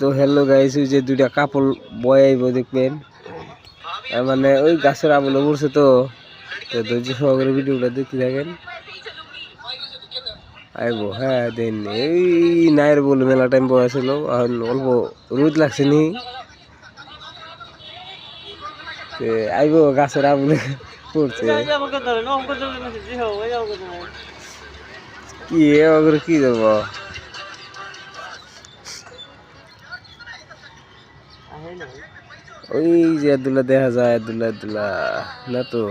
তো hello guys, ওই যে দুইটা কাপড় বয়ে আইব দেখবেন, মানে ওই গাছের আমলে পড়ছে। তো ধৈর্য সহকারে ভিডিওটা দেখতে থাকেন, আইব। হ্যাঁ দেন এই নায়ের বলে মেলা টাইম বয়েছিল, এখন অল্প রোদ লাগছে নি, আইব গাছের আমলে পড়ছে। কি করে কি দেবো, ওই যে আব্দুল্লাহ দেখা যায়, আব্দুল্লাহ না তো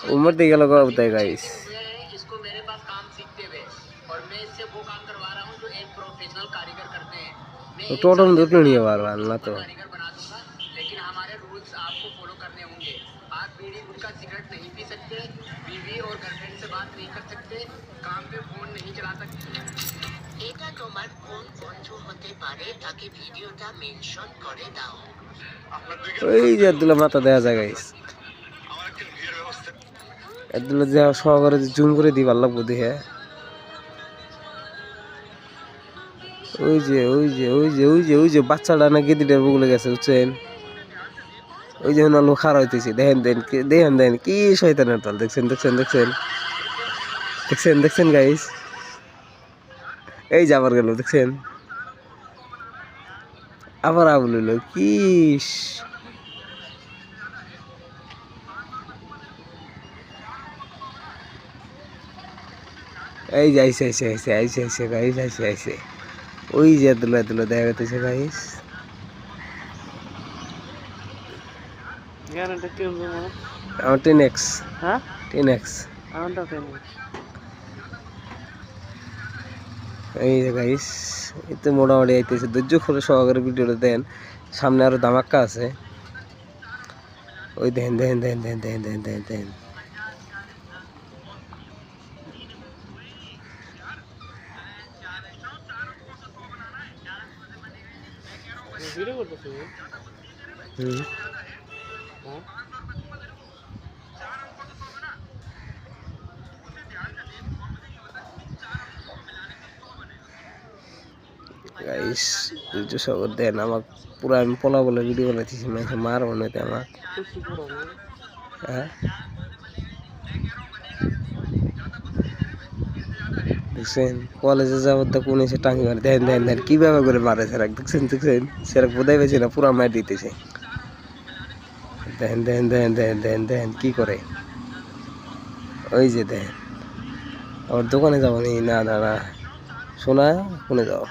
उम्र दिखे लगा होता है गाइस। इसको मेरे पास काम सीखते हुए और मैं इससे वो काम करवा रहा हूं जो एक प्रोफेशनल कारीगर करते हैं। मैं टोटल दूर नहीं है बार ना तो कारीगर बना दूंगा, लेकिन हमारे रूल्स आपको फॉलो करने होंगे। आप बीड़ी गुटखा सिगरेट नहीं पी सकते, बीवी और गर्लफ्रेंड से बात नहीं कर सकते, काम पे फोन नहीं चला सकते। এটা তোমার কোন বন্ধু হতে পারে তাকে ভিডিওটা মেনশন করে দাও। ওই যে আব্দুল্লাহ মাথা দেয়া যায় গাইস, আব্দুল্লাহ যে সহকারে জুম করে দিবার লাগবো দেখে। ওই যে ওই যে ওই যে ওই যে ওই যে বাচ্চাটা না গেদিটার বগুলে গেছে বুঝছেন, ওই যে লোক খারা হইতেছে। দেখেন দেন দেখেন দেন কি শয়তানের দল, দেখছেন দেখছেন দেখছেন দেখছেন দেখছেন গাইস, এই যে আবার গেল দেখছেন, আবার আবুল হইল কি। এই যে আইসে আইসে আইসে আইসে আইসে গাইস, আইসে আইসে ওই যে আব্দুল্লাহ দেখা যাইতেছে গাইস। আমার 10x, হ্যাঁ 10x, এই যে গাইস এতে মোটামুটি আইতেছে। ধৈর্য করে সহকারে ভিডিওটা দেন, সামনে আরো ধামাক্কা আছে। ওই দেখেন দেখেন দেখেন দেখেন দেখেন দেখেন দেখেন দেখেন গাইস ধৈর্য সহকারে দেন। আমার পুরো আমি পলা বলে ভিডিও বানাইতেছি, মার মনে হইতে আমার। হ্যাঁ দেখছেন কলেজে যাবার তো কোন এসে টাঙ্গি মারে, দেখেন দেখেন দেখেন কিভাবে করে মারে সেরাক, দেখছেন দেখছেন সেরাক বোধাই পেয়েছে না, পুরা মার দিতেছে। দেখেন দেখেন দেখেন দেখেন দেখেন দেখেন কি করে, ওই যে দেখেন। আমার দোকানে যাবো নি, না না না শোনা কোনে যাও।